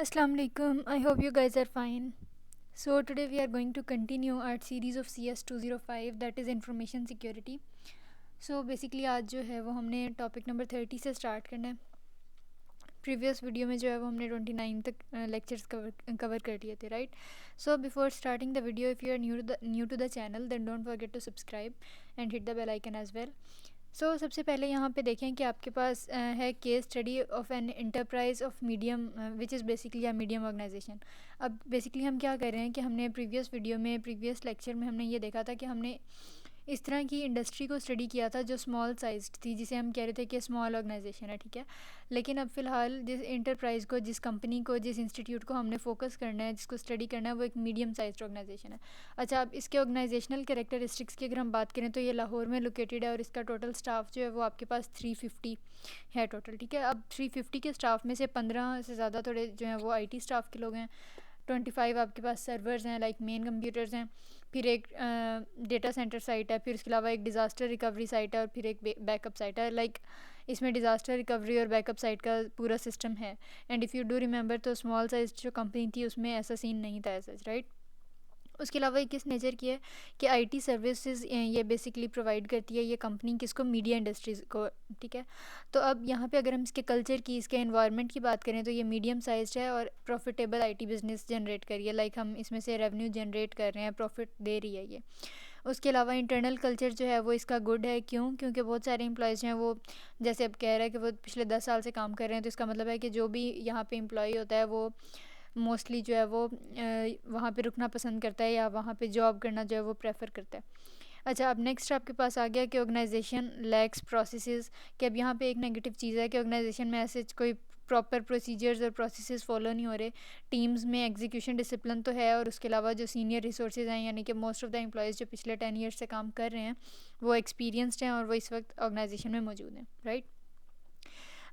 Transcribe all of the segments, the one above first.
Assalamu alaikum. I hope you guys are fine. So today we are going to continue our series of CS 205 that is information security. So basically आज जो है वो हमने topic number 30 से start करना है. Previous video में जो है वो हमने 29 तक लेक्चर्स कवर कर लिए थे, right. So before starting the video, if you are new to the channel then don't forget to subscribe and hit the bell icon as well. So सबसे पहले यहाँ पे देखें कि आपके पास है case study of an enterprise of medium which is basically a medium organization. अब बेसिकली हम क्या कर रहे हैं कि हमने प्रीवियस वीडियो में प्रीवियस लेक्चर में हमने ये देखा था कि हमने इस तरह की इंडस्ट्री को स्टडी किया था जो स्मॉल साइज थी, जिसे हम कह रहे थे कि स्मॉल ऑर्गेनाइजेशन है, ठीक है. लेकिन अब फ़िलहाल जिस इंटरप्राइज़ को, जिस कंपनी को, जिस इंस्टीट्यूट को हमने फोकस करना है, जिसको स्टडी करना है, वो एक मीडियम साइज ऑर्गेनाइजेशन है. अच्छा, अब इसके ऑर्गेनाइजेशनल कैरेक्टरिस्टिक्स की अगर हम बात करें तो ये लाहौर में लोकेटेड है और इसका टोटल स्टाफ जो है वो आपके पास 350 है टोटल, ठीक है. अब 350 के स्टाफ में से 15 से ज़्यादा थोड़े जो हैं वो IT स्टाफ के लोग हैं. 25 आपके पास सर्वर्स हैं, लाइक मेन कंप्यूटर्स हैं. फिर एक डेटा सेंटर साइट है, फिर उसके अलावा एक डिज़ास्टर रिकवरी साइट है और फिर एक बैकअप साइट है. लाइक इसमें डिज़ास्टर रिकवरी और बैकअप साइट का पूरा सिस्टम है. And if you do remember तो स्मॉल साइज जो कंपनी थी उसमें ऐसा सीन नहीं था ऐसा, राइट. उसके अलावा ये किस नेचर की है कि IT सर्विसेज ये बेसिकली प्रोवाइड करती है ये कंपनी किसको, मीडिया इंडस्ट्रीज़ को, ठीक है. तो अब यहाँ पे अगर हम इसके कल्चर की, इसके एनवायरनमेंट की बात करें तो ये मीडियम साइज्ड है और प्रॉफिटेबल IT बिज़नेस जनरेट कर रही है. लाइक हम इसमें से रेवेन्यू जनरेट कर रहे हैं, प्रॉफिट दे रही है ये. उसके अलावा इंटरनल कल्चर जो है वो इसका गुड है. क्यों? क्योंकि बहुत सारे एम्प्लॉयज़ हैं वो, जैसे अब कह रहा है कि वो पिछले 10 साल से काम कर रहे हैं, तो इसका मतलब है कि जो भी यहाँ पे एम्प्लॉय होता है वो मोस्टली जो है वो वहाँ पे रुकना पसंद करता है या वहाँ पे जॉब करना जो है वो प्रेफर करता है. अच्छा, अब नेक्स्ट आपके पास आ गया कि ऑर्गेनाइजेशन लैक्स प्रोसेसेस. कि अब यहाँ पे एक नेगेटिव चीज़ है कि ऑर्गेनाइजेशन में ऐसे कोई प्रॉपर प्रोसीजर्स और प्रोसेसेस फॉलो नहीं हो रहे. टीम्स में एग्जीक्यूशन डिसिप्लिन तो है और उसके अलावा जो सीनियर रिसोर्सेज हैं, यानी कि मोस्ट ऑफ द एम्प्लॉयज़ जो पिछले 10 ईयर्स से काम कर रहे हैं वो एक्सपीरियंसड हैं और वो इस वक्त ऑर्गेनाइजेशन में मौजूद हैं, राइट.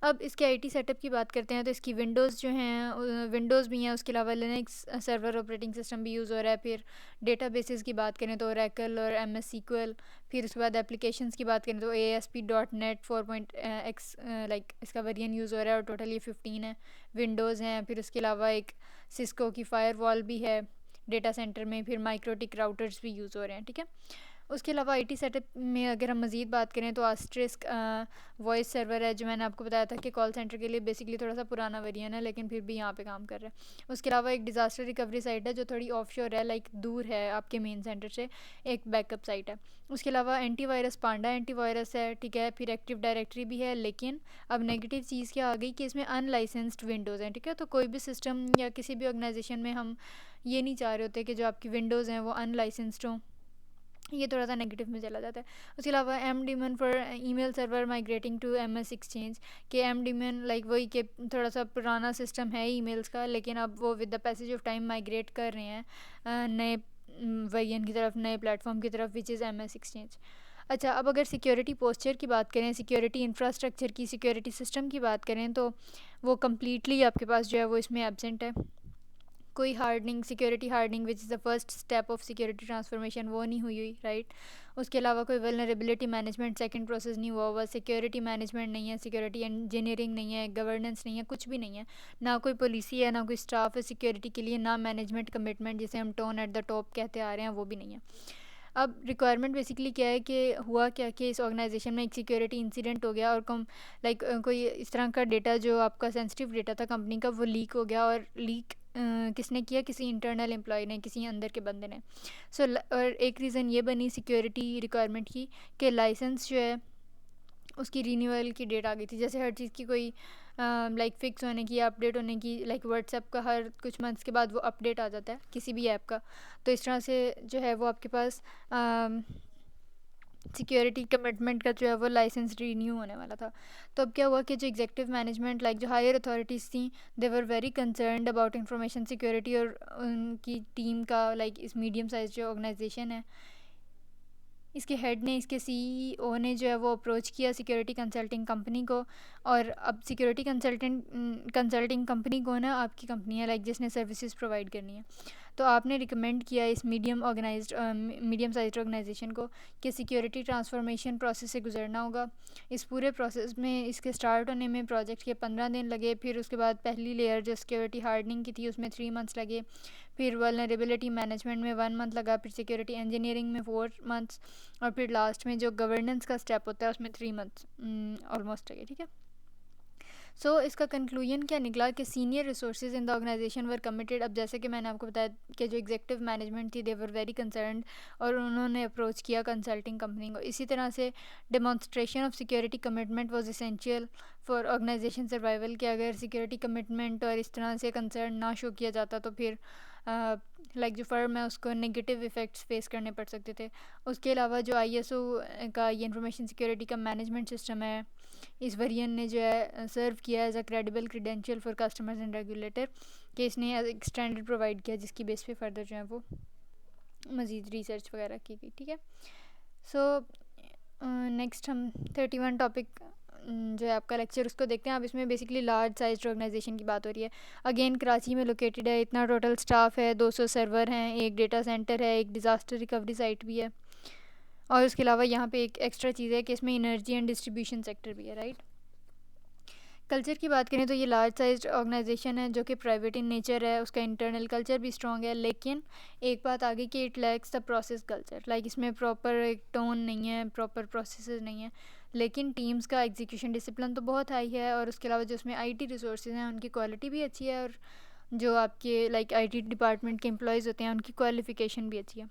अब इसके IT सेटअप की बात करते हैं तो इसकी विंडोज़ जो हैं, विंडोज़ भी हैं, उसके अलावा लिनक्स सर्वर ऑपरेटिंग सिस्टम भी यूज़ हो रहा है. फिर डेटाबेसेस की बात करें तो ओरेकल और MS SQL. फिर उसके बाद एप्लीकेशंस की बात करें तो ASP.NET 4.x लाइक इसका वेरिएंट यूज़ हो रहा है और टोटल ये 15 है. विंडोज़ हैं, फिर उसके अलावा एक सिस्को की फायरवॉल भी है डेटा सेंटर में. फिर माइक्रोटिक राउटर्स भी यूज़ हो रहे हैं, ठीक है. उसके अलावा IT सेटअप में अगर हम मज़ीद बात करें तो आस्ट्रिस्क वॉइस सर्वर है, जो मैंने आपको बताया था कि कॉल सेंटर के लिए बेसिकली थोड़ा सा पुराना वेरिएंट है लेकिन फिर भी यहाँ पे काम कर रहा है. उसके अलावा एक डिज़ास्टर रिकवरी साइट है जो थोड़ी ऑफशोर है, लाइक दूर है आपके मेन सेंटर से. एक बैकअप साइट है. उसके अलावा एंटीवायरस पांडा एंटीवायरस है, ठीक है. फिर एक्टिव डायरेक्टरी भी है. लेकिन अब नेगेटिव चीज़ क्या आ गई कि इसमें अनलाइसेंस्ड विंडोज़ हैं, ठीक है. तो कोई भी सिस्टम या किसी भी ऑर्गेनाइजेशन में हम ये नहीं चाह रहे होते कि जो आपकी विंडोज़ हैं वो अनलाइसेंस्ड हों. ये थोड़ा सा नेगेटिव में चला जाता है. उसके अलावा MDMN for email server migrating to MS exchange. कि MDMN लाइक वही कि थोड़ा सा पुराना सिस्टम है ईमेल्स का, लेकिन अब वो with the passage of time migrate कर रहे हैं नए वेरिएंट की तरफ, नए प्लेटफॉर्म की तरफ, विच इज़ MS एक्सचेंज. अच्छा, अब अगर सिक्योरिटी पोस्चर की बात करें, सिक्योरिटी इंफ्रास्ट्रक्चर की, सिक्योरिटी सिस्टम की बात करें तो वो कम्प्लीटली आपके पास जो है वो इसमें एब्सेंट है. कोई hardening, security hardening which is the first step of security transformation, वो नहीं हुई, राइट. उसके अलावा कोई वल्नरेबिलिटी मैनेजमेंट सेकंड प्रोसेस नहीं हुआ. सिक्योरिटी मैनेजमेंट नहीं है, सिक्योरिटी इंजीनियरिंग नहीं है, गवर्नेंस नहीं है, कुछ भी नहीं है. ना कोई पॉलिसी है, ना कोई स्टाफ है सिक्योरिटी के लिए, ना मैनेजमेंट कमिटमेंट जिसे हम टोन एट द टॉप कहते आ रहे हैं वो भी नहीं है. अब रिक्वायरमेंट बेसिकली क्या है कि हुआ क्या कि इस ऑर्गेनाइजेशन में एक सिक्योरिटी इंसिडेंट हो गया और लाइक कोई इस तरह का डेटा जो आपका सेंसिटिव डेटा था कंपनी का वो लीक हो गया. और लीक किसने किया? किसी इंटरनल एम्प्लॉय ने, किसी अंदर के बंदे ने. और एक रीज़न ये बनी सिक्योरिटी रिक्वायरमेंट की कि लाइसेंस जो है उसकी रीन्यूअल की डेट आ गई थी. जैसे हर चीज़ की कोई लाइक फ़िक्स होने की, अपडेट होने की, लाइक व्हाट्सएप का हर कुछ मंथ्स के बाद वो अपडेट आ जाता है किसी भी ऐप का. तो इस तरह से जो है वो आपके पास सिक्योरिटी कमिटमेंट का जो है वो लाइसेंस रीन्यू होने वाला था. तो अब क्या हुआ कि जो एग्जीक्यूटिव मैनेजमेंट, लाइक जो हायर अथॉरिटीज़ थी, they were very concerned about information security. और उनकी टीम का, लाइक इस मीडियम साइज जो ऑर्गेनाइजेशन है, इसके हेड ने, इसके CEO ने जो है वो अप्रोच किया सिक्योरिटी कंसल्टिंग कंपनी को. और अब सिक्योरिटी कंसल्टिंग कंपनी को ना आपकी कंपनी है लाइक जिसने सर्विसेज प्रोवाइड करनी है. तो आपने रिकमेंड किया इस मीडियम साइज ऑर्गेनाइजेशन को कि सिक्योरिटी ट्रांसफॉर्मेशन प्रोसेस से गुजरना होगा। इस पूरे प्रोसेस में इसके स्टार्ट होने में प्रोजेक्ट के 15 दिन लगे, फिर उसके बाद पहली लेयर जो सिक्योरिटी हार्डनिंग की थी उसमें 3 मंथ्स लगे, फिर वल्नरेबिलिटी मैनेजमेंट में 1 मंथ लगा, फिर सिक्योरिटी इंजीनियरिंग में 4 मंथ्स, और फिर लास्ट में जो गवर्नेंस का स्टेप होता है उसमें 3 मंथ्स ऑलमोस्ट लगे। ठीक है, सो इसका कंक्लूजन क्या निकला कि senior resources in the organisation were committed. अब जैसे कि मैंने आपको बताया कि जो एग्जीक्यूटिव मैनेजमेंट थी दे वर वेरी कंसर्न्ड, और उन्होंने अप्रोच किया कंसल्टिंग कंपनी को। इसी तरह से demonstration of security commitment was essential for organisation survival, कि अगर सिक्योरिटी कमिटमेंट और इस तरह से कंसर्न ना शो किया जाता तो फिर लाइक जो फर्म है उसको नेगेटिव इफ़ेक्ट्स फेस करने पड़ सकते थे। उसके अलावा जो ISO का ये इंफॉर्मेशन सिक्योरिटी का मैनेजमेंट सिस्टम है, इस वेरिएंट ने जो है सर्व किया as a credible credential for customers and regulator, कि इसने एक स्टैंडर्ड प्रोवाइड किया जिसकी बेस पे फर्दर जो है वो मज़ीद रिसर्च वगैरह की गई। ठीक है, सो नेक्स्ट हम 31 टॉपिक जो है आपका लेक्चर उसको देखते हैं। अब इसमें बेसिकली लार्ज साइज ऑर्गेनाइजेशन की बात हो रही है। अगेन कराची में लोकेटेड है, इतना टोटल स्टाफ है, 200 सर्वर हैं, एक डेटा सेंटर है, एक डिज़ास्टर रिकवरी साइट भी है, और उसके अलावा यहाँ पे एक एक्स्ट्रा चीज़ है कि इसमें एनर्जी एंड डिस्ट्रीब्यूशन सेक्टर भी है। राइट, कल्चर की बात करें तो ये लार्ज साइज ऑर्गेनाइजेशन है जो कि प्राइवेट इन नेचर है, उसका इंटरनल कल्चर भी स्ट्रॉन्ग है, लेकिन एक बात आगे कि it lacks the process culture. Like इसमें प्रॉपर एक टोन नहीं है, प्रॉपर प्रोसेस नहीं है, लेकिन टीम्स का एग्जीक्यूशन डिसिप्लिन तो बहुत हाई है, और उसके अलावा जो उसमें IT रिसोर्सेज हैं उनकी क्वालिटी भी अच्छी है, और जो आपके लाइक IT डिपार्टमेंट के एम्प्लॉयज़ होते हैं उनकी क्वालिफिकेशन भी अच्छी है।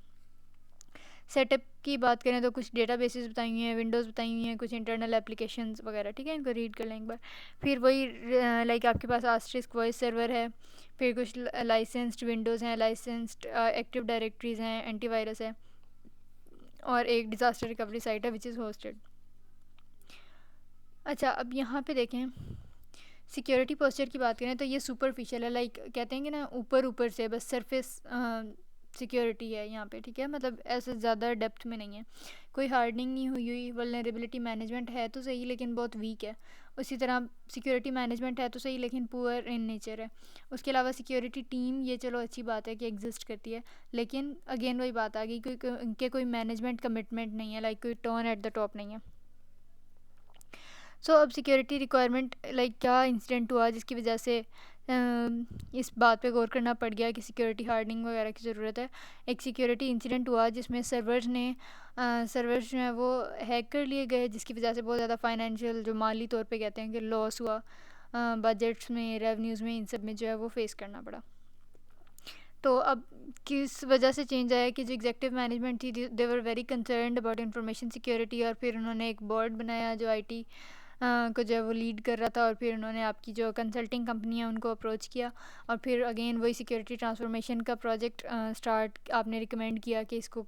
सेटअप की बात करें तो कुछ डेटाबेसेस बताई हुई हैं, विंडोज़ बताई हुई हैं, कुछ इंटरनल एप्लीकेशंस वगैरह। ठीक है, इनको रीड कर लें एक बार। फिर वही लाइक आपके पास आस्ट्रिस्क वॉइस सर्वर है, फिर कुछ लाइसेंस्ड विंडोज़ हैं, लाइसेंस्ड एक्टिव डायरेक्टरीज़ हैं, एंटीवायरस है, और एक डिज़ास्टर रिकवरी साइट है विच इज़ होस्टेड। अच्छा, अब यहाँ पे देखें सिक्योरिटी पोस्चर की बात करें तो ये सुपरफिशियल है, लाइक कहते हैं कि ना ऊपर ऊपर से बस सरफेस सिक्योरिटी है यहाँ पे। ठीक है, मतलब ऐसे ज़्यादा डेप्थ में नहीं है, कोई हार्डनिंग नहीं हुई। वल्नरेबिलिटी मैनेजमेंट है तो सही लेकिन बहुत वीक है। उसी तरह सिक्योरिटी मैनेजमेंट है तो सही लेकिन पुअर इन नेचर है। उसके अलावा सिक्योरिटी टीम ये चलो अच्छी बात है कि एग्जिस्ट करती है, लेकिन अगेन वही बात आ गई कि कोई मैनेजमेंट कमिटमेंट नहीं है, लाइक कोई टर्न एट द टॉप नहीं है। सो अब सिक्योरिटी रिक्वायरमेंट लाइक क्या इंसिडेंट हुआ जिसकी वजह से इस बात पे गौर करना पड़ गया कि सिक्योरिटी हार्डनिंग वगैरह की ज़रूरत है। एक सिक्योरिटी इंसिडेंट हुआ जिसमें सर्वर्स जो है वो हैक कर लिए गए, जिसकी वजह से बहुत ज़्यादा फाइनेंशियल जो माली तौर पे कहते हैं कि लॉस हुआ, बजट्स में, रेवेन्यूज़ में, इन सब में जो है वो फेस करना पड़ा। तो अब किस वजह से चेंज आया कि जो एग्जीक्यूटिव मैनेजमेंट थी they were very concerned about information security, और फिर उन्होंने एक बोर्ड बनाया जो IT को जो है वो लीड कर रहा था, और फिर उन्होंने आपकी जो कंसल्टिंग कंपनी है उनको अप्रोच किया, और फिर अगेन वही सिक्योरिटी ट्रांसफॉर्मेशन का प्रोजेक्ट स्टार्ट आपने रिकमेंड किया कि इसको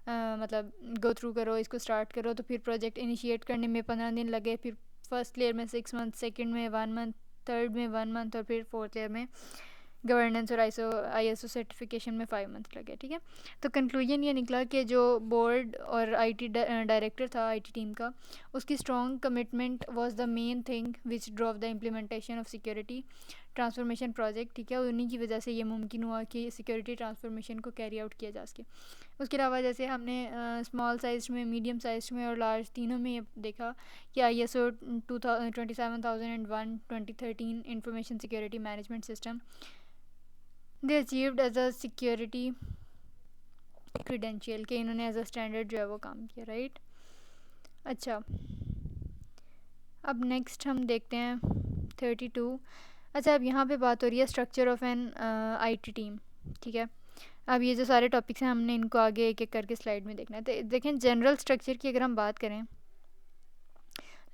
मतलब गो थ्रू करो, इसको स्टार्ट करो। तो फिर प्रोजेक्ट इनिशिएट करने में 15 दिन लगे, फिर फर्स्ट लेयर में 6 मंथ, सेकेंड में 1 मंथ, थर्ड में 1 मंथ, और फिर फोर्थ लेयर में गवर्नेंस और ISO सर्टिफिकेशन में 5 मंथ लगे। ठीक है, तो कंक्लूजन ये निकला कि जो बोर्ड और IT डायरेक्टर था IT टीम का, उसकी strong commitment was the main thing which drove the implementation of security transformation project. ठीक है, उन्हीं की वजह से ये मुमकिन हुआ कि सिक्योरिटी ट्रांसफॉर्मेशन को कैरी आउट किया जा सके। उसके अलावा जैसे हमने स्मॉल साइज में, मीडियम साइज में और लार्ज तीनों में ये देखा कि ISO 27001 2013 information security management system they achieved as a security credential, के इन्होंने एज अ स्टैंडर्ड जो है वो काम किया। राइट, अच्छा अब नेक्स्ट हम देखते हैं 32। अच्छा, अब यहाँ पे बात हो रही है structure of an IT team. ठीक है, अब ये जो सारे टॉपिक्स हैं हमने इनको आगे एक एक करके स्लाइड में देखना है। तो देखें जनरल स्ट्रक्चर की अगर हम बात करें,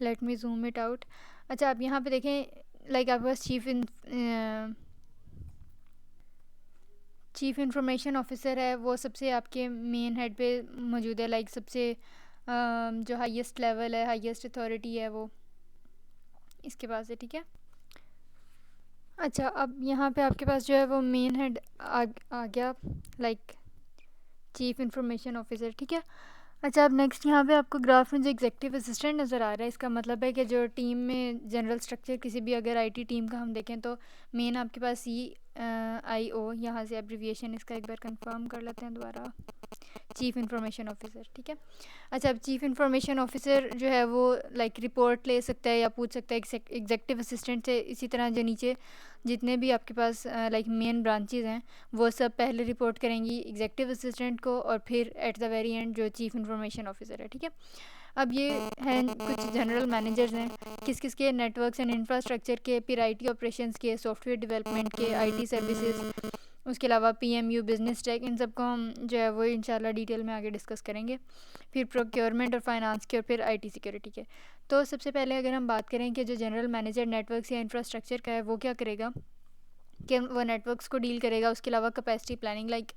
let me zoom it out. अच्छा, अब यहाँ पे देखें लाइक आपके पास चीफ इंफॉर्मेशन ऑफिसर है, वो सबसे आपके मेन हेड पे मौजूद है, लाइक सबसे जो हाईएस्ट लेवल है, हाईएस्ट अथॉरिटी है वो इसके पास है। ठीक है, अच्छा अब यहाँ पे आपके पास जो है वो मेन हेड आ गया, लाइक चीफ इंफॉर्मेशन ऑफिसर। ठीक है, अच्छा, अब नेक्स्ट यहाँ पे आपको ग्राफ में जो एग्जेक्टिव असिस्टेंट नज़र आ रहा है, इसका मतलब है कि जो टीम में जनरल स्ट्रक्चर किसी भी अगर आईटी टीम का हम देखें तो मेन आपके पास CIO, यहाँ से एब्रिविएशन इसका एक बार कंफर्म कर लेते हैं दोबारा, चीफ इंफॉर्मेशन ऑफिसर, ठीक है। अच्छा, अब चीफ इंफॉर्मेशन ऑफिसर जो है वो लाइक रिपोर्ट ले सकता है या पूछ सकता है एग्जेक्टिव असिस्टेंट से। इसी तरह जो नीचे जितने भी आपके पास लाइक मेन ब्रांचेज हैं वो सब पहले रिपोर्ट करेंगी एग्जेक्टिव असिस्टेंट को, और फिर एट द वेरी एंड जो चीफ इंफॉर्मेशन ऑफिसर है, ठीक है। अब ये हैं कुछ जनरल मैनेजर्स हैं किस किस के, नेटवर्क्स एंड इंफ्रास्ट्रक्चर के, फिर आईटी ऑपरेशंस के, सॉफ्टवेयर डेवलपमेंट के, आईटी सर्विसेज, उसके अलावा PMU, बिजनेस टेक, इन सब को हम जो है वो इंशाल्लाह डिटेल में आगे डिस्कस करेंगे। फिर प्रोक्योरमेंट और फाइनेंस के, और फिर आईटी सिक्योरिटी के। तो सबसे पहले अगर हम बात करें कि जो जनरल मैनेजर नेटवर्क्स या इंफ्रास्ट्रक्चर का है वो क्या करेगा, कि वो नेटवर्क्स को डील करेगा, उसके अलावा कैपेसिटी प्लानिंग, लाइक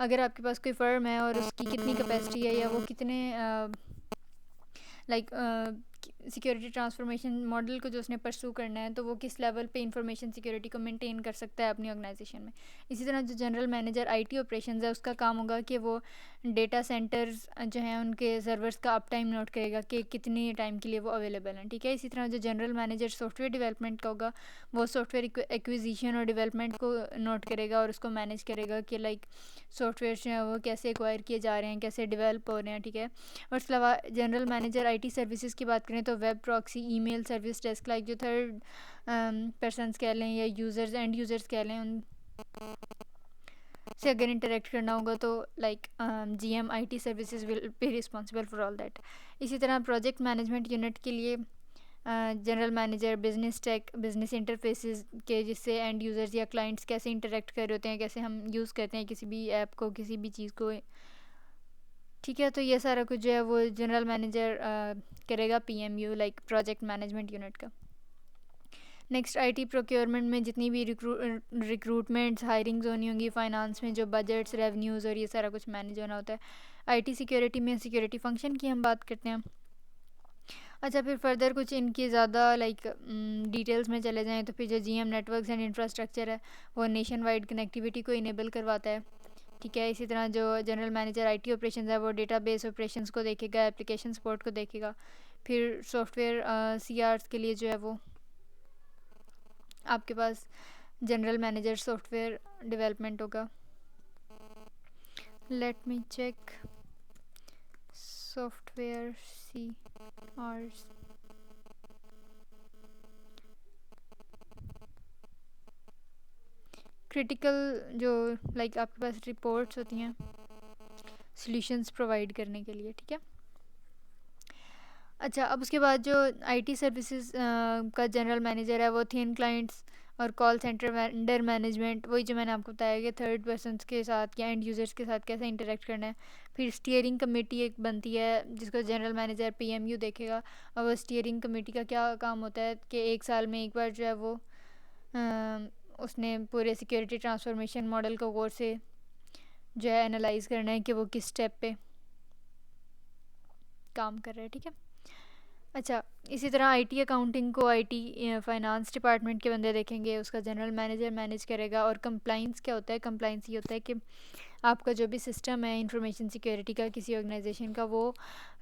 अगर आपके पास कोई फर्म है और उसकी कितनी कैपेसिटी है या वो कितने लाइक सिक्योरिटी ट्रांसफॉर्मेशन मॉडल को जो उसने परसू करना है, तो वो किस लेवल पे इंफॉर्मेशन सिक्योरिटी को मेंटेन कर सकता है अपनी ऑर्गेनाइजेशन में। इसी तरह जो जनरल मैनेजर आईटी ऑपरेशंस है उसका काम होगा कि वो डेटा सेंटर्स जो हैं उनके सर्वर्स का अप टाइम नोट करेगा कि कितने टाइम के लिए वो अवेलेबल हैं, ठीक है। इसी तरह जो जनरल मैनेजर सॉफ्टवेयर डेवलपमेंट का होगा वो सॉफ्टवेयर एक्विजिशन और डेवलपमेंट को नोट करेगा और उसको मैनेज करेगा कि लाइक सॉफ्टवेयर जो हैं वो कैसे एक्वायर किए जा रहे हैं, कैसे डेवलप हो रहे हैं, ठीक है। और इसके अलावा जनरल मैनेजर आईटी सर्विसेज की बात करें तो web proxy, email service desk, like जो थर्ड पर्सनस कह लें या यूज़र्स, एंड यूज़र्स कह लें, उन से अगर इंटरेक्ट करना होगा तो like GM IT services will be responsible for all that. इसी तरह प्रोजेक्ट मैनेजमेंट यूनिट के लिए general manager business tech, business interfaces के, जिससे एंड यूज़र्स या क्लाइंट्स कैसे इंटरेक्ट कर रहे होते हैं, कैसे हम यूज़ करते हैं किसी भी ऐप को, किसी भी चीज़ को, ठीक है। तो ये सारा कुछ जो है वो जनरल मैनेजर करेगा, PMU like project management unit का। नेक्स्ट आईटी प्रोक्योरमेंट में जितनी भी रिक्रूटमेंट्स, हायरिंग्स होनी होंगी, फाइनेंस में जो बजट्स, रेवेन्यूज़ और ये सारा कुछ मैनेज होना होता है। आईटी सिक्योरिटी में सिक्योरिटी फंक्शन की हम बात करते हैं। अच्छा, फिर फर्दर कुछ इनकी ज़्यादा लाइक डिटेल्स में चले जाएँ तो फिर जो GM नेटवर्क्स एंड इंफ्रास्ट्रक्चर है वो नेशन वाइड कनेक्टिविटी को इनेबल करवाता है, ठीक है। इसी तरह जो जनरल मैनेजर आईटी ऑपरेशंस है वो डेटाबेस ऑपरेशंस को देखेगा, एप्लीकेशन सपोर्ट को देखेगा। फिर सॉफ्टवेयर CRs के लिए जो है वो आपके पास जनरल मैनेजर सॉफ्टवेयर डेवलपमेंट होगा। Let me check software CRs। Critical जो लाइक आपके पास रिपोर्ट्स होती हैं सॉल्यूशंस प्रोवाइड करने के लिए, ठीक है। अच्छा, अब उसके बाद जो आईटी सर्विसेज का जनरल मैनेजर है वो थिन क्लाइंट्स और कॉल सेंटर वेंडर मैनेजमेंट, वही जो मैंने आपको बताया कि थर्ड पर्सनस के साथ या एंड यूज़र्स के साथ कैसे इंटरेक्ट करना है। फिर स्टीयरिंग कमेटी एक बनती है जिसको जनरल मैनेजर PMU देखेगा, और वो स्टीयरिंग कमेटी का क्या काम होता है कि एक साल में एक बार जो है वो उसने पूरे सिक्योरिटी ट्रांसफॉर्मेशन मॉडल को गौर से जो है एनालाइज करना है कि वो किस स्टेप पे काम कर रहा है, ठीक है। अच्छा, इसी तरह आईटी अकाउंटिंग को आईटी फाइनेंस डिपार्टमेंट के बंदे देखेंगे, उसका जनरल मैनेजर मैनेज करेगा। और कंप्लाइंस क्या होता है, कंप्लाइंस ये होता है कि आपका जो भी सिस्टम है इंफॉर्मेशन सिक्योरिटी का किसी ऑर्गेनाइजेशन का, वो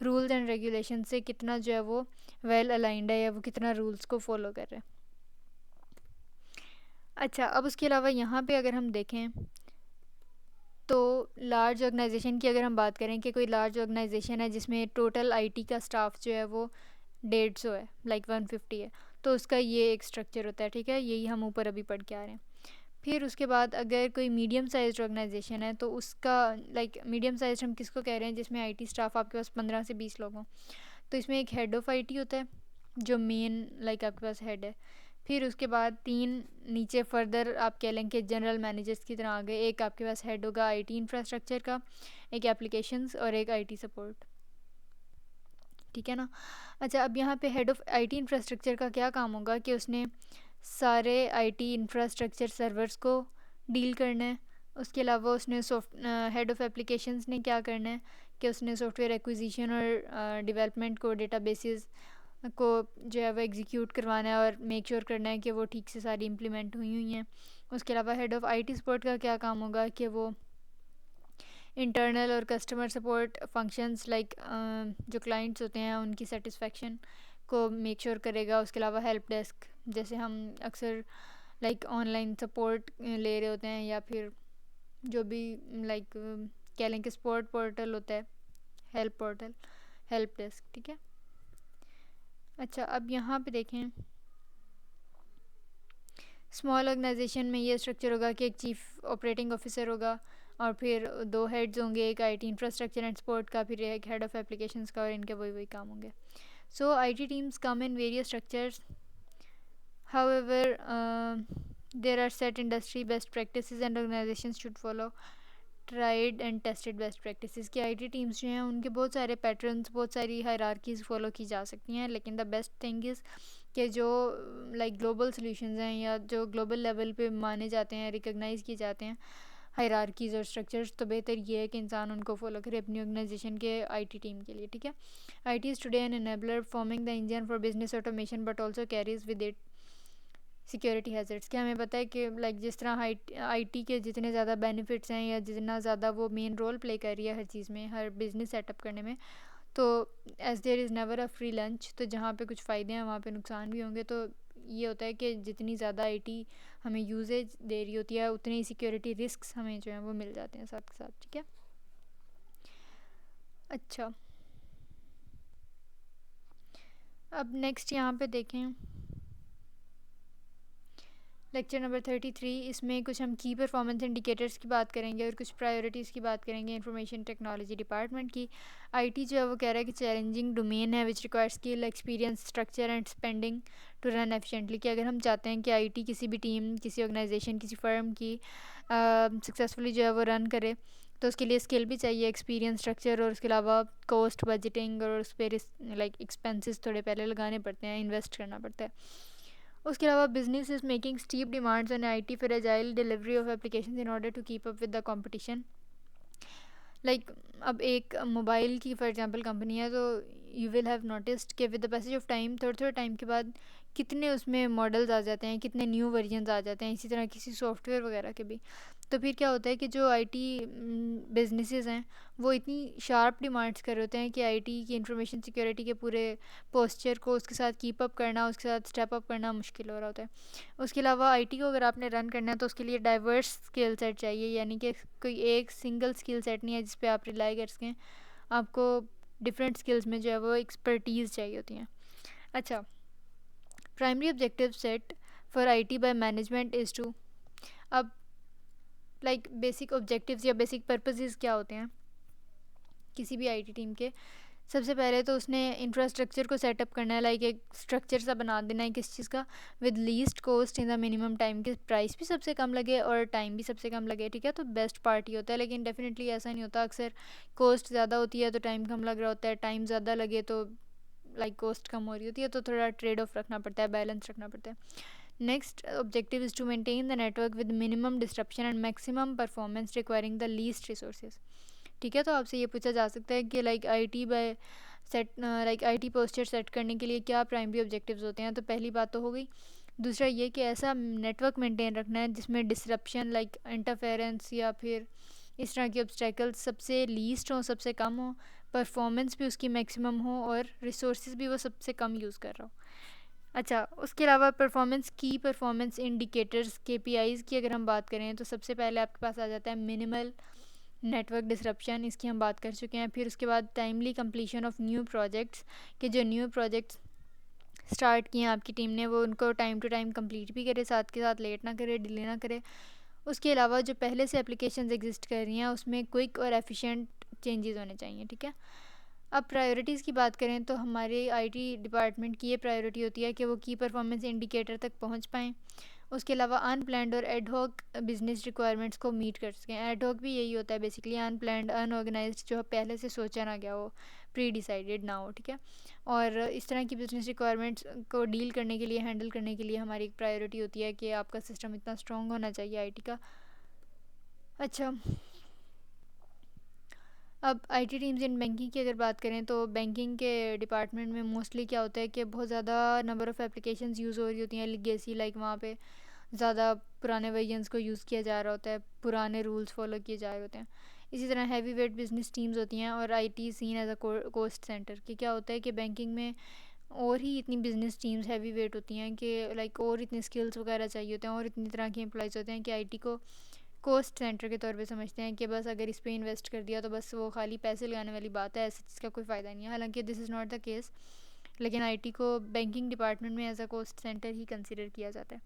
रूल्स एंड रेगुलेशन से कितना जो है वो वेल अलाइंड है या वो कितना रूल्स को फॉलो कर रहा है। अच्छा, अब उसके अलावा यहाँ पे अगर हम देखें तो लार्ज ऑर्गेनाइजेशन की अगर हम बात करें कि कोई लार्ज ऑर्गेनाइजेशन है जिसमें टोटल आईटी का स्टाफ जो है वो 150 है, लाइक 150 है, तो उसका ये एक स्ट्रक्चर होता है, ठीक है। यही हम ऊपर अभी पढ़ के आ रहे हैं। फिर उसके बाद अगर कोई मीडियम साइज ऑर्गेनाइजेशन है तो उसका लाइक मीडियम साइज हम किसको कह रहे हैं, जिसमें आईटी स्टाफ आपके पास 15 से 20 लोग हों, तो इसमें एक हेड ऑफ़ आईटी होता है जो मेन लाइक आपके पास हेड है। फिर उसके बाद 3 नीचे फर्दर आप कह लें कि जनरल मैनेजर्स की तरह आ गए। एक आपके पास हेड होगा आईटी इंफ्रास्ट्रक्चर का, एक एप्लीकेशंस और एक आईटी सपोर्ट, ठीक है ना। अच्छा, अब यहाँ पे हेड ऑफ़ आईटी इंफ्रास्ट्रक्चर का क्या काम होगा कि उसने सारे आईटी इंफ्रास्ट्रक्चर सर्वर्स को डील करना है। उसके अलावा उसने हेड ऑफ़ एप्लीकेशंस ने क्या करना है कि उसने सॉफ्टवेयर एक्विजिशन और डेवलपमेंट को, डेटाबेसेस को जो है वो एग्जीक्यूट करवाना है और मेक श्योर करना है कि वो ठीक से सारी इम्प्लीमेंट हुई हैं। उसके अलावा हेड ऑफ़ आईटी सपोर्ट का क्या काम होगा कि वो इंटरनल और कस्टमर सपोर्ट फंक्शंस लाइक जो क्लाइंट्स होते हैं उनकी सेटिस्फेक्शन को मेक श्योर करेगा। उसके अलावा हेल्प डेस्क, जैसे हम अक्सर लाइक ऑनलाइन सपोर्ट ले रहे होते हैं, या फिर जो भी लाइक कह लें कि सपोर्ट पोर्टल होता है, हेल्प पोर्टल, हेल्प डेस्क, ठीक है। अच्छा, अब यहाँ पे देखें, स्मॉल ऑर्गेनाइजेशन में ये स्ट्रक्चर होगा कि एक चीफ ऑपरेटिंग ऑफिसर होगा और फिर 2 हेड्स होंगे, एक आईटी इंफ्रास्ट्रक्चर एंड सपोर्ट का, फिर एक हेड ऑफ एप्लीकेशंस का, और इनके वही काम होंगे। So IT teams come in various structures, however there are set industry best practices and organizations should follow tried and tested best practices. की आईटी टीम्स जो हैं उनके बहुत सारे पैटर्न्स, बहुत सारी हायरार्कीज़ फॉलो की जा सकती हैं, लेकिन द बेस्ट थिंग इज़ कि जो लाइक ग्लोबल सॉल्यूशंस हैं या जो ग्लोबल लेवल पे माने जाते हैं, रिकॉग्नाइज़ किए जाते हैं हायरार्कीज़ और स्ट्रक्चर्स, तो बेहतर ये है कि इंसान उनको फॉलो करे अपनी ऑर्गेनाइजेशन के आईटी टीम के लिए, ठीक है। IT is today an enabler forming the engine for business automation but also carries with it security hazards. क्या हमें पता है कि लाइक जिस तरह आईटी के जितने ज़्यादा बेनिफिट्स हैं या जितना ज़्यादा वो मेन रोल प्ले कर रही है हर चीज़ में, हर बिज़नेस सेटअप करने में, तो as there is never a free lunch, तो जहाँ पे कुछ फ़ायदे हैं वहाँ पे नुकसान भी होंगे। तो ये होता है कि जितनी ज़्यादा आईटी हमें यूजेज दे रही होती है उतनी ही सिक्योरिटी रिस्क्स हमें जो हैं वो मिल जाते हैं साथ के साथ, ठीक है। अच्छा, अब नेक्स्ट यहाँ पे देखें लेक्चर नंबर 33, इसमें कुछ हम की परफॉर्मेंस इंडिकेटर्स की बात करेंगे और कुछ प्रायोरिटीज़ की बात करेंगे इंफॉर्मेशन टेक्नोलॉजी डिपार्टमेंट की। आईटी जो है वो कह रहा है कि चैलेंजिंग डोमेन है which requires skill, experience, structure and spending to run efficiently. कि अगर हम चाहते हैं कि आईटी किसी भी टीम, किसी ऑर्गेनाइजेशन, किसी फर्म की सक्सेसफुली जो है वो रन करे, तो उसके लिए स्किल भी चाहिए, एक्सपीरियंस, स्ट्रक्चर, और उसके अलावा कॉस्ट बजटिंग, और उस पर लाइक एक्सपेंसेस थोड़े पहले लगाने पड़ते हैं, इन्वेस्ट करना पड़ता है। उसके अलावा business is making steep demands on IT for agile delivery of applications in order to keep up with the competition. Like अब एक मोबाइल की फॉर एग्जांपल कंपनी है, तो यू विल हैव नोटिस्ड कि with the passage of time, थोड़े थोड़े time के बाद कितने उसमें मॉडल्स आ जाते हैं, कितने न्यू वर्जन्स आ जाते हैं, इसी तरह किसी सॉफ्टवेयर वगैरह के भी। तो फिर क्या होता है कि जो आईटी बिजनेसेस हैं वो इतनी शार्प डिमांड्स कर रहे होते हैं कि आईटी की इंफॉर्मेशन सिक्योरिटी के पूरे पोस्चर को उसके साथ कीप अप करना, उसके साथ स्टेप अप करना मुश्किल हो रहा होता है। उसके अलावा आईटी को अगर आपने रन करना है तो उसके लिए डाइवर्स स्किल सेट चाहिए, यानी कि कोई एक सिंगल स्किल सेट नहीं है जिस पे आप रिलाई कर सकें, आपको डिफरेंट स्किल्स में जो है वो एक्सपर्टीज़ चाहिए होती हैं। अच्छा, primary objective set for IT by management is to, अब लाइक बेसिक ऑब्जेक्टिव्स या बेसिक पर्पसेस क्या होते हैं किसी भी आईटी टीम के। सबसे पहले तो उसने इंफ्रास्ट्रक्चर को सेटअप करना है, लाइक एक स्ट्रक्चर सा बना देना है किस चीज़ का, with least cost in the minimum time, के प्राइस भी सबसे कम लगे और टाइम भी सबसे कम लगे, ठीक है। तो बेस्ट पार्ट ही होता है, लेकिन डेफिनेटली ऐसा नहीं होता। अक्सर कॉस्ट ज़्यादा होती है तो टाइम कम लग रहा होता है, टाइम ज़्यादा लगे तो लाइक कॉस्ट कम हो रही होती है, तो थोड़ा ट्रेड ऑफ रखना पड़ता है, बैलेंस रखना पड़ता है। Next objective is to maintain the network with minimum disruption and maximum performance requiring the least resources, ठीक है। तो आपसे ये पूछा जा सकता है कि like IT by set, like IT posture set करने के लिए क्या प्राइमरी ऑब्जेक्टिव्स होते हैं। तो पहली बात तो हो गई। दूसरा ये कि ऐसा नेटवर्क मेंटेन रखना है जिसमें डिसरप्शन लाइक इंटरफेरेंस या फिर इस तरह के ऑब्स्टेकल्स सबसे लीस्ट हो, सबसे कम हो, परफॉर्मेंस भी उसकी मैक्सिमम हो, और रिसोर्सेज भी वो सबसे कम यूज़ कर रहा हो। अच्छा, उसके अलावा परफॉर्मेंस इंडिकेटर्स केपीआईज़ की अगर हम बात करें तो सबसे पहले आपके पास आ जाता है मिनिमल नेटवर्क डिसरप्शन, इसकी हम बात कर चुके हैं। फिर उसके बाद timely completion of new projects, कि जो न्यू प्रोजेक्ट्स स्टार्ट किए हैं आपकी टीम ने वो उनको टाइम टू टाइम कंप्लीट भी करे, साथ के साथ लेट ना करे, डिले ना करे। उसके अलावा जो पहले से एप्लीकेशंस एग्जिस्ट कर रही हैं उसमें क्विक और एफिशिएंट चेंजेस होने चाहिए, ठीक है। अब प्रायोरिटीज़ की बात करें तो हमारे आईटी डिपार्टमेंट की ये प्रायोरिटी होती है कि वो की परफॉर्मेंस इंडिकेटर तक पहुंच पाएँ। उसके अलावा अनप्लैंड और एडहॉक बिजनेस रिक्वायरमेंट्स को मीट कर सकें। एडहॉक भी यही होता है बेसिकली, अनप्लैंड, अनऑर्गेनाइज्ड, जो पहले से सोचा ना गया हो, प्री डिसाइडेड ना हो, ठीक है। और इस तरह की बिजनेस रिक्वायरमेंट्स को डील करने के लिए, हैंडल करने के लिए हमारी एक प्रायोरिटी होती है कि आपका सिस्टम इतना स्ट्रॉन्ग होना चाहिए आईटी का। अच्छा, अब आईटी टीम्स इन बैंकिंग की अगर बात करें तो बैंकिंग के डिपार्टमेंट में मोस्टली क्या होता है कि बहुत ज़्यादा नंबर ऑफ़ एप्लीकेशंस यूज़ हो रही होती हैं, लिगेसी, लाइक वहाँ पे ज़्यादा पुराने वर्जन्स को यूज़ किया जा रहा होता है, पुराने रूल्स फॉलो किए जा रहे होते हैं। इसी तरह हैवी वेट बिजनेस टीम्स होती हैं और IT seen as a cost centre, कि क्या होता है कि बैंकिंग में और ही इतनी बिजनेस टीम्स हैवी वेट होती हैं कि लाइक और इतने स्किल्स वगैरह चाहिए होते हैं और इतनी तरह के एम्प्लॉयज़ होते हैं कि आईटी को कोस्ट सेंटर के तौर पे समझते हैं कि बस अगर इस पे इन्वेस्ट कर दिया तो बस वो खाली पैसे लगाने वाली बात है, ऐसे इसका कोई फ़ायदा नहीं है। हालांकि this is not the case, लेकिन आईटी को बैंकिंग डिपार्टमेंट में एज अ कोस्ट सेंटर ही कंसिडर किया जाता है।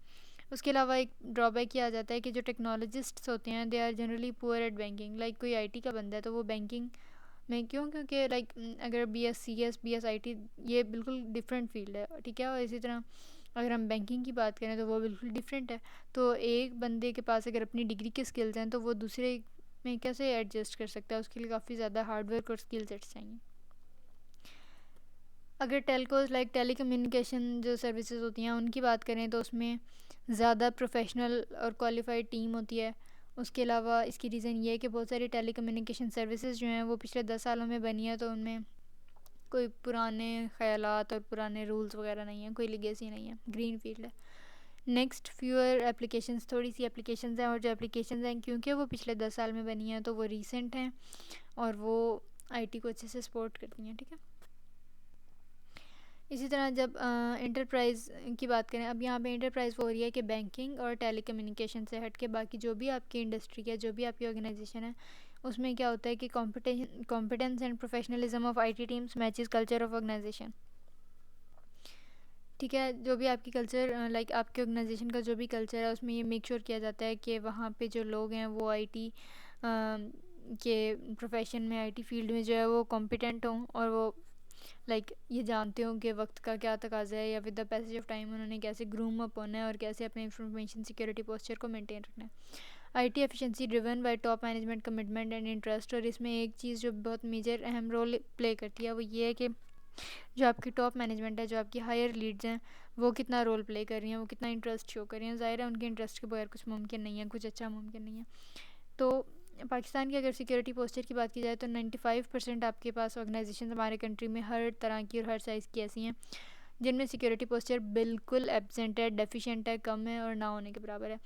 उसके अलावा एक ड्रॉबैक किया जाता है कि जो टेक्नोलॉजिस्ट्स होते हैं they are generally poor at banking. Like कोई आईटी का बंदा है तो वो बैंकिंग में क्यों, क्योंकि लाइक अगर बी एस आई टी ये बिल्कुल डिफरेंट फील्ड है, ठीक है। और इसी तरह अगर हम बैंकिंग की बात करें तो वो बिल्कुल डिफरेंट है। तो एक बंदे के पास अगर अपनी डिग्री के स्किल्स हैं तो वो दूसरे में कैसे एडजस्ट कर सकता है, उसके लिए काफ़ी ज़्यादा हार्डवर्क और स्किल सेट्स चाहिए। अगर टेलकोज लाइक टेलीकम्युनिकेशन जो सर्विसेज होती हैं उनकी बात करें तो उसमें ज़्यादा प्रोफेशनल और क्वालिफाइड टीम होती है। उसके अलावा इसकी रीज़न ये है कि बहुत सारी टेलीकम्युनिकेशन सर्विसेज जो हैं वो पिछले 10 सालों में बनी है, तो उनमें कोई पुराने ख्यालात और पुराने रूल्स वगैरह नहीं हैं, कोई लिगेसी नहीं है, ग्रीन फील्ड है। नेक्स्ट फ्यूअर एप्लीकेशंस, थोड़ी सी एप्लीकेशंस हैं, और जो एप्लीकेशंस हैं क्योंकि वो पिछले 10 साल में बनी हैं तो वो रीसेंट हैं और वो आईटी को अच्छे से सपोर्ट करती हैं, ठीक है। इसी तरह जब इंटरप्राइज़ की बात करें, अब यहाँ पे इंटरप्राइज़ वो हो रही है कि बैंकिंग और टेलीकम्युनिकेशन से हट के बाकी जो भी आपकी इंडस्ट्री है, जो भी आपकी ऑर्गेनाइजेशन है, उसमें क्या होता है कि competence and professionalism of IT teams matches culture of organisation, ठीक है। जो भी आपकी कल्चर लाइक आपके ऑर्गेनाइजेशन का जो भी कल्चर है उसमें ये मेक श्योर किया जाता है कि वहाँ पे जो लोग हैं वो आईटी के प्रोफेशन में, आईटी फील्ड में जो है वो कॉम्पिटेंट हों और वो लाइक ये जानते हो कि वक्त का क्या तकाजा है या with the passage of time उन्होंने कैसे ग्रूम अप होना है और कैसे अपने इंफॉर्मेशन सिक्योरिटी पोस्चर को मेंटेन रखना है। IT efficiency driven by top management commitment and interest, और इसमें एक चीज़ जो बहुत मेजर अहम रोल प्ले करती है वो ये है कि जो आपकी टॉप मैनेजमेंट है, जो आपकी हायर लीड्स हैं, वो कितना रोल प्ले कर रही हैं, वो कितना इंटरेस्ट शो कर रही हैं। ज़ाहिर है उनके इंटरेस्ट के बगैर कुछ मुमकिन नहीं है, कुछ अच्छा मुमकिन नहीं है। तो पाकिस्तान की अगर सिक्योरिटी पोस्चर की बात की जाए तो 95% आपके पास ऑर्गेनाइजेशन हमारे कंट्री में हर तरह की और हर साइज़ की ऐसी हैं जिनमें सिक्योरिटी पोस्चर बिल्कुल एब्सेंट है, डेफिशिएंट है, कम है और ना होने के बराबर है।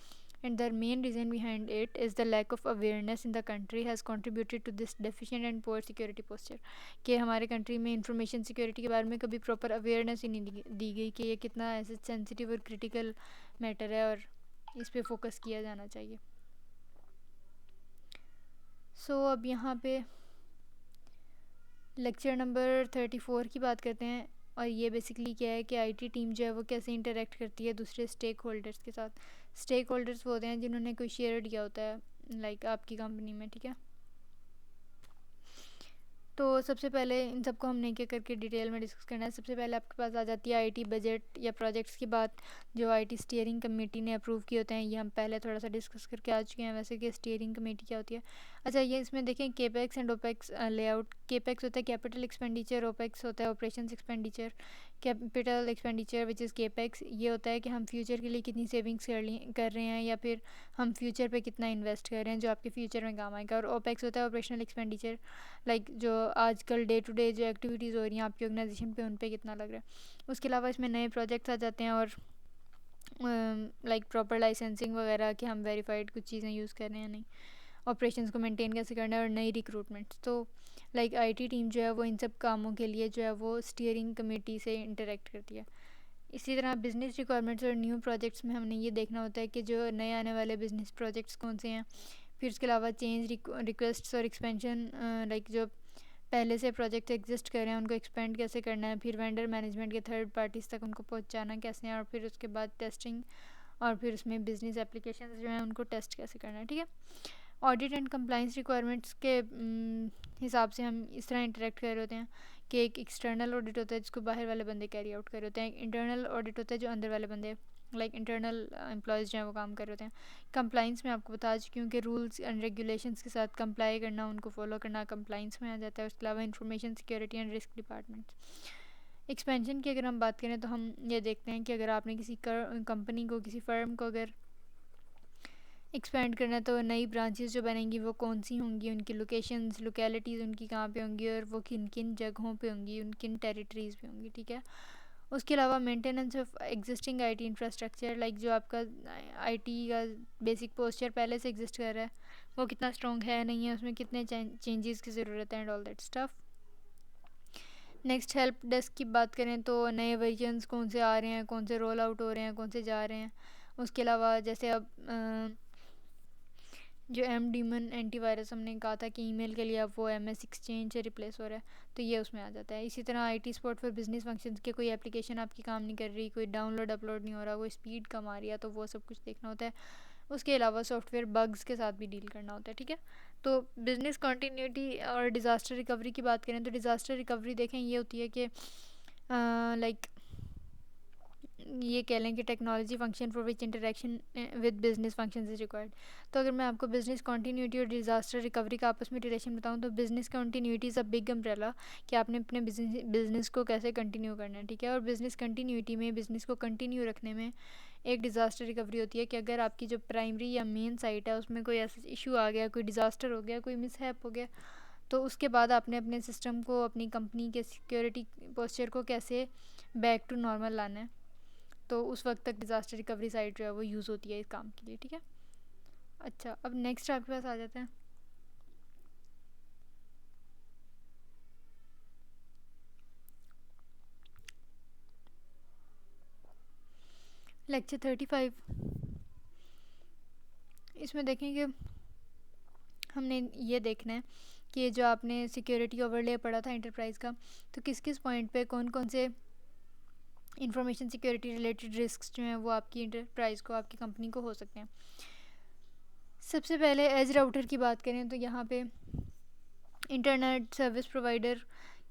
And the main reason behind it is the lack of awareness in the country has contributed to this deficient and poor security posture, कि हमारे कंट्री में इंफॉर्मेशन सिक्योरिटी के बारे में कभी प्रॉपर अवेयरनेस ही नहीं दी गई कि ये कितना ऐसे सेंसिटिव और क्रिटिकल मैटर है और इस पर फोकस किया जाना चाहिए। अब यहाँ पे लेक्चर नंबर 34 की बात करते हैं, और ये बेसिकली क्या है कि आईटी टीम जो है वो कैसे इंटरेक्ट करती है दूसरे स्टेक होल्डर्स के साथ। स्टेक होल्डर्स वो होते हैं जिन्होंने कोई शेयर लिया होता है लाइक आपकी कंपनी में, ठीक है। तो सबसे पहले इन सबको हमने एक एक करके डिटेल में डिस्कस करना है। सबसे पहले आपके पास आ जाती है आईटी बजट या प्रोजेक्ट्स की बात, जो आईटी स्टीयरिंग कमेटी ने अप्रूव किए होते हैं। ये हम पहले थोड़ा सा डिस्कस करके आ चुके हैं वैसे कि स्टीयरिंग कमेटी क्या होती है। अच्छा, ये इसमें देखें capex and opex layout. Capex होता है कैपिटल एक्सपेंडिचर, ओपेक्स होता है operations expenditure. Capital expenditure which is capex, ये होता है कि हम फ्यूचर के लिए कितनी सेविंग्स कर रहे हैं या फिर हम फ्यूचर पे कितना इन्वेस्ट कर रहे हैं जो आपके फ्यूचर में काम आएगा। और ओपेक्स होता है ऑपरेशनल एक्सपेंडिचर, लाइक जो आजकल डे टू डे जो एक्टिविटीज़ हो रही हैं आपकी ऑर्गेनाइजेशन पे उन पे कितना लग रहा है। उसके अलावा इसमें नए प्रोजेक्ट्स आ जाते हैं और लाइक प्रॉपर लाइसेंसिंग वगैरह कि हम वेरीफाइड कुछ चीज़ें यूज़ कर रहे हैं नहीं, ऑपरेशंस को मेंटेन कैसे करना है और नई रिक्रूटमेंट्स। तो लाइक आईटी टीम जो है वो इन सब कामों के लिए जो है वो स्टीयरिंग कमेटी से इंटरेक्ट करती है। इसी तरह बिज़नेस रिक्वायरमेंट्स और न्यू प्रोजेक्ट्स में हमने ये देखना होता है कि जो नए आने वाले बिज़नेस प्रोजेक्ट्स कौन से हैं। फिर उसके अलावा चेंज रिक्वेस्ट्स और एक्सपेंशन, लाइक जो पहले से प्रोजेक्ट एग्जिस्ट कर रहे हैं उनको एक्सपेंड कैसे करना है। फिर वेंडर मैनेजमेंट के थर्ड पार्टीज़ तक उनको पहुंचाना कैसे है, और फिर उसके बाद टेस्टिंग, और फिर उसमें बिज़नेस एप्लीकेशंस जो हैं उनको टेस्ट कैसे करना है, ठीक है। ऑडिट एंड कंप्लाइंस रिक्वायरमेंट्स के हिसाब से हम इस तरह इंटरेक्ट कर रहे होते हैं कि एक एक्सटर्नल ऑडिट होता है जिसको बाहर वाले बंदे कैरी आउट कर रहे होते हैं, एक इंटरनल ऑडिट होता है जो अंदर वाले बंदे लाइक इंटरनल एम्प्लॉयज़ जो हैं वो काम कर रहे होते हैं। कंप्लाइंस में आपको बता चुकी हूँ कि रूल्स एंड रेगुलेशंस के साथ कंप्लाई करना, उनको फॉलो करना कंप्लाइंस में आ जाता है। उसके अलावा information security and risk departments. Expansion की अगर हम बात करें तो हम ये देखते हैं कि अगर आपने किसी कंपनी को, किसी फर्म को अगर एक्सपेंड करना है तो नई ब्रांचेस जो बनेंगी वो कौन सी होंगी, उनकी लोकेशंस, लोकेलिटीज़ उनकी कहाँ पे होंगी और वो किन किन जगहों पे होंगी, उन किन टेरिटरीज़ पे होंगी, ठीक है। उसके अलावा maintenance of existing IT infrastructure, like जो आपका आईटी का बेसिक पोस्चर पहले से एग्जिस्ट कर रहा है वो कितना स्ट्रॉन्ग है नहीं है, उसमें कितने चेंजेस की ज़रूरत है and all that stuff. Next help desk की बात करें तो नए वर्जन्स कौन से आ रहे हैं, कौन से रोल आउट हो रहे हैं, कौन से जा रहे हैं। उसके अलावा जैसे अब जो एम डीमन एंटीवायरस हमने कहा था कि ईमेल के लिए अब वो MS एक्सचेंज से रिप्लेस हो रहा है, तो ये उसमें आ जाता है। इसी तरह IT support for business functions के कोई एप्लीकेशन आपकी काम नहीं कर रही, कोई डाउनलोड अपलोड नहीं हो रहा, कोई स्पीड कम आ रही है, तो वो सब कुछ देखना होता है। उसके अलावा सॉफ्टवेयर बग्स के साथ भी डील करना होता है, ठीक है। तो बिज़नेस कंटिन्यूटी और डिज़ास्टर रिकवरी की बात करें तो डिज़ास्टर रिकवरी देखें ये होती है कि लाइक ये कह लें कि technology function for which interaction with business function is required. तो अगर मैं आपको बिजनेस कंटिन्यूटी और डिज़ास्टर रिकवरी का आपस में रिलेशन बताऊं तो business continuity is a big umbrella कि आपने अपने बिजनेस को कैसे कंटिन्यू करना है, ठीक है। और बिजनेस कंटिन्यूटी में बिजनेस को कंटिन्यू रखने में एक डिज़ास्टर रिकवरी होती है कि अगर आपकी जो प्राइमरी या मेन साइट है उसमें कोई ऐसा इशू आ गया, कोई डिज़ास्टर हो गया, कोई मिसहैप हो गया, तो उसके बाद आपने अपने सिस्टम को, अपनी कंपनी के सिक्योरिटी पोस्चर को कैसे बैक टू नॉर्मल लाना है। तो उस वक्त तक डिज़ास्टर रिकवरी साइट जो है वो यूज़ होती है इस काम के लिए, ठीक है। अच्छा, अब नेक्स्ट आपके पास आ जाते हैं लेक्चर 35। इसमें देखेंगे हमने ये देखना है कि जो आपने सिक्योरिटी ओवरले पढ़ा था इंटरप्राइज का, तो किस किस पॉइंट पे कौन कौन से इंफॉर्मेशन सिक्योरिटी रिलेटेड रिस्क जो हैं वो आपकी इंटरप्राइज को, आपकी कंपनी को हो सकते हैं। सबसे पहले एज राउटर की बात करें तो यहाँ पे इंटरनेट सर्विस प्रोवाइडर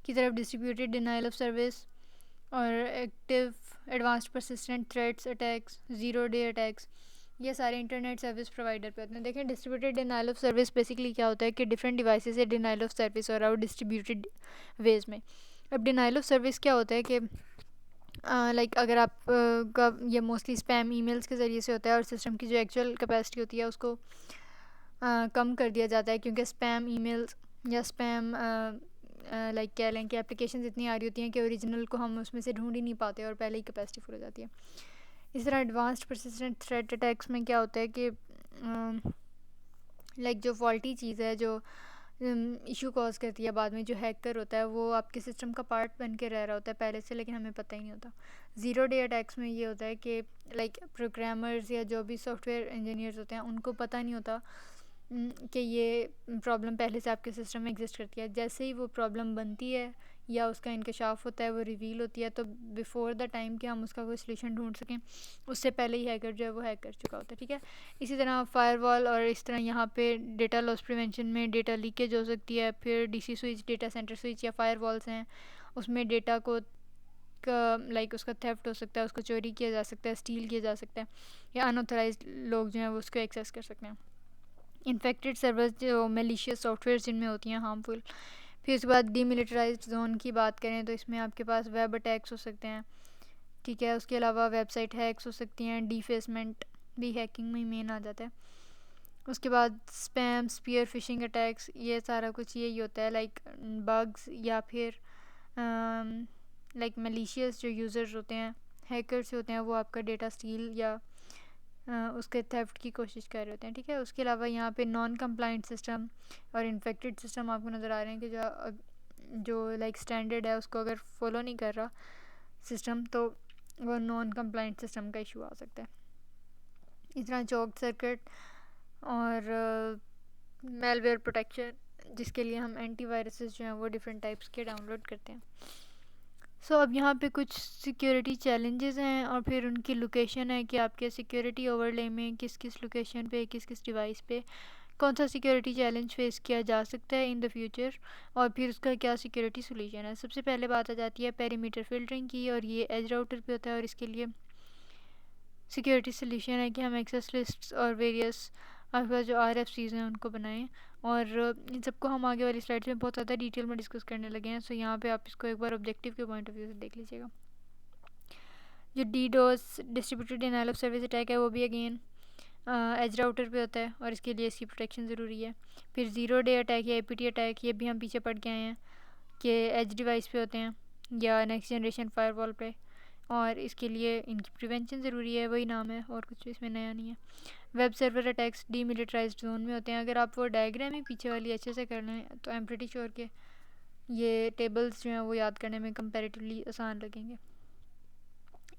की तरफ डिस्ट्रीब्यूटेड डिनाइल ऑफ सर्विस और active advanced persistent threats attacks, zero day attacks, ये सारे इंटरनेट सर्विस प्रोवाइडर पे होते हैं। देखें distributed denial of service basically क्या होता है कि डिफरेंट डिवाइसेस से डिनाइल ऑफ सर्विस हो रहा है और डिस्ट्रीब्यूटेड वेज में। अब डिनाइल ऑफ सर्विस क्या होता है कि लाइक अगर आप का ये मोस्टली स्पैम ईमेल्स के ज़रिए से होता है और सिस्टम की जो एक्चुअल कैपेसिटी होती है उसको कम कर दिया जाता है, क्योंकि स्पैम ईमेल्स या स्पैम लाइक कह लें कि एप्लीकेशन इतनी आ रही होती हैं कि ओरिजिनल को हम उसमें से ढूंढ ही नहीं पाते और पहले ही कैपेसिटी फुल हो जाती है। इस तरह एडवांस्ड परसिस्टेंट थ्रेट अटैक्स में क्या होता है कि लाइक जो फॉल्टी चीज़ है जो इशू कॉज करती है बाद में, जो हैकर होता है वो आपके सिस्टम का पार्ट बन के रह रहा होता है पहले से, लेकिन हमें पता ही नहीं होता। ज़ीरो डे अटैक्स में ये होता है कि लाइक प्रोग्रामर्स या जो भी सॉफ्टवेयर इंजीनियर्स होते हैं उनको पता नहीं होता कि ये प्रॉब्लम पहले से आपके सिस्टम में एग्जिस्ट करती है। जैसे ही वो प्रॉब्लम बनती है या उसका इंकशाफ होता है, वो रिवील होती है, तो बिफ़ोर द टाइम कि हम उसका कोई सोल्यूशन ढूंढ सकें उससे पहले ही हैकर जो है वो हैक कर चुका होता है, ठीक है। इसी तरह फायरवॉल और इस तरह यहाँ पे डेटा लॉस प्रिवेंशन में डेटा लीकेज हो सकती है। फिर DC switch, data centre switch या फायरवॉल्स हैं उसमें डेटा को लाइक उसका थेफ्ट हो सकता है, उसको चोरी किया जा सकता है, स्टील किया जा सकता है, या अनऑथराइज्ड लोग जो हैं वो उसको एक्सेस कर सकते हैं। इन्फेक्टेड सर्वर्स जो मेलिशियस सॉफ्टवेयर जिनमें होती हैं हार्मफुल। फिर उसके बाद डीमिलिटराइज्ड जोन की बात करें तो इसमें आपके पास वेब अटैक्स हो सकते हैं, ठीक है। उसके अलावा वेबसाइट हैक्स हो सकती हैं, डीफेसमेंट भी हैकिंग में मेन आ जाता है। उसके बाद स्पैम, स्पीयर, फिशिंग अटैक्स, ये सारा कुछ यही होता है, लाइक बग्स या फिर लाइक मलिशियस जो यूज़र्स होते हैं, हैकर्स होते हैं, वो आपका डेटा स्टील या उसके थेफ्ट की कोशिश कर रहे होते हैं, ठीक है। उसके अलावा यहाँ पे नॉन कंप्लाइंट सिस्टम और इन्फेक्टेड सिस्टम आपको नज़र आ रहे हैं कि जो लाइक स्टैंडर्ड है उसको अगर फॉलो नहीं कर रहा सिस्टम तो वो नॉन कंप्लाइंट सिस्टम का इशू आ सकता है। इस तरह चॉक्ड सर्किट और मेलवेयर प्रोटेक्शन, जिसके लिए हम एंटीवायरसेस जो हैं वो डिफरेंट टाइप्स के डाउनलोड करते हैं। सो अब यहाँ पे कुछ सिक्योरिटी चैलेंजेस हैं और फिर उनकी लोकेशन है कि आपके सिक्योरिटी ओवरले में किस किस लोकेशन पे, किस किस डिवाइस पे कौन सा सिक्योरिटी चैलेंज फेस किया जा सकता है इन द फ्यूचर, और फिर उसका क्या सिक्योरिटी सोल्यूशन है। सबसे पहले बात आ जाती है पेरीमीटर फिल्टरिंग की, और ये एज राउटर पे होता है। और इसके लिए सिक्योरिटी सोल्यूशन है कि हम एक्सेस लिस्ट और वेरियस आपके पास जो RFCs हैं उनको बनाएं, और इन सबको हम आगे वाली स्लाइड्स में बहुत ज़्यादा डिटेल में डिस्कस करने लगे हैं। सो यहाँ पे आप इसको एक बार ऑब्जेक्टिव के पॉइंट ऑफ व्यू से देख लीजिएगा। जो DDoS distributed denial of service attack है वो भी अगेन एज राउटर पे होता है और इसके लिए इसकी प्रोटेक्शन ज़रूरी है। फिर ज़ीरो डे अटैक या APT अटैक, ये भी हम पीछे पढ़ के आए हैं कि एज डिवाइस पे होते हैं या नेक्स्ट जनरेशन फायरवॉल पे। और इसके लिए इनकी प्रिवेंशन ज़रूरी है, वही नाम है और कुछ इसमें नया नहीं है। Web server attacks demilitarised zone में होते हैं। अगर आप वो डायग्राम ही पीछे वाली अच्छे से कर लें तो आई एम प्रीटी श्योर के ये टेबल्स जो हैं वो याद करने में कंपैरेटिवली आसान लगेंगे।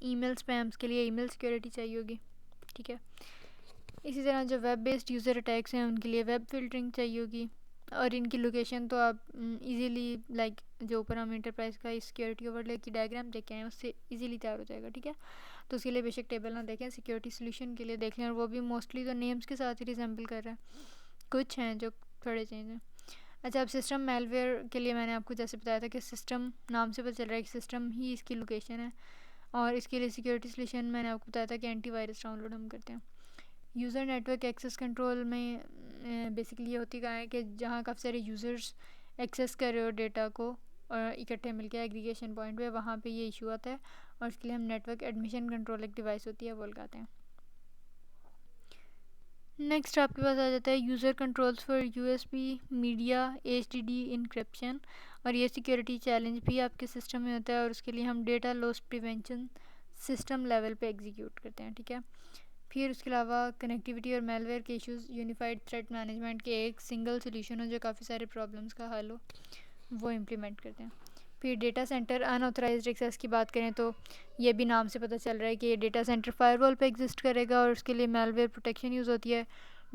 ईमेल स्पैम्स के लिए ईमेल सिक्योरिटी चाहिए होगी, ठीक है। इसी तरह जो वेब बेस्ड यूज़र अटैक्स हैं उनके लिए वेब फिल्टरिंग चाहिए होगी, और इनकी लोकेशन तो आप इजीली लाइक जो ऊपर हम इंटरप्राइज का सिक्योरिटी ओवरले की डायग्राम देखे हैं उससे इजीली तैयार हो जाएगा, ठीक है। तो उसके लिए बेशक टेबल ना देखें, सिक्योरिटी सोल्यूशन के लिए देख लें, और वो भी मोस्टली तो नेम्स के साथ ही रिजेंबल कर रहा है, कुछ हैं जो थोड़े चेंज हैं। अच्छा, अब सिस्टम मेलवेयर के लिए मैंने आपको जैसे बताया था कि सिस्टम नाम से पता चल रहा है कि सिस्टम ही इसकी लोकेशन है, और इसके लिए सिक्योरिटी सोल्यूशन मैंने आपको बताया था कि एंटीवायरस डाउनलोड हम करते हैं। यूज़र नेटवर्क एक्सेस कंट्रोल में बेसिकली ये होती है कि जहाँ काफ़ी सारे यूज़र्स एक्सेस कर रहे हो डेटा को और इकट्ठे मिलकर एग्रीगेशन पॉइंट पे, वहाँ पे ये इशू आता है, और इसके लिए हम नेटवर्क एडमिशन कंट्रोल एक डिवाइस होती है वो लगाते हैं। नेक्स्ट आपके पास आ जाता है user controls for USB media HDD encryption, और ये सिक्योरिटी चैलेंज भी आपके सिस्टम में होता है, और उसके लिए हम data loss prevention system level पे एग्जीक्यूट करते हैं, ठीक है। फिर उसके अलावा कनेक्टिविटी और मेलवेयर के इश्यूज यूनिफाइड थ्रेट मैनेजमेंट के एक सिंगल सोल्यूशन हो जो काफ़ी सारे प्रॉब्लम्स का हल हो, वो इम्प्लीमेंट करते हैं। फिर डेटा सेंटर अनऑथराइज्ड एक्सेस की बात करें तो ये भी नाम से पता चल रहा है कि ये डेटा सेंटर फायरवॉल पे एग्जिस्ट करेगा, और उसके लिए मेलवेयर प्रोटेक्शन यूज़ होती है।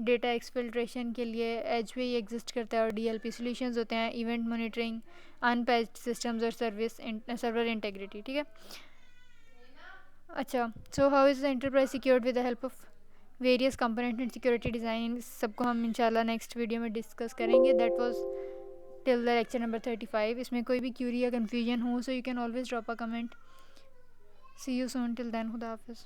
डेटा एक्सफिल्ट्रेशन के लिए एज पे ही एग्जिस्ट करता है, और डीएलपी सॉल्यूशंस होते हैं, इवेंट मॉनिटरिंग, अनपैच्ड सिस्टम्स और सर्वर इंटेग्रिटी, ठीक है। अच्छा, so how is the enterprise secured with the help of various component and security design, सबको हम इंशाल्लाह नेक्स्ट वीडियो में डिस्कस करेंगे। That was till the lecture number 35। इसमें कोई भी क्यूरी या कन्फ्यूजन हो so you can always drop a comment. See you soon, till then खुदा हाफिज़।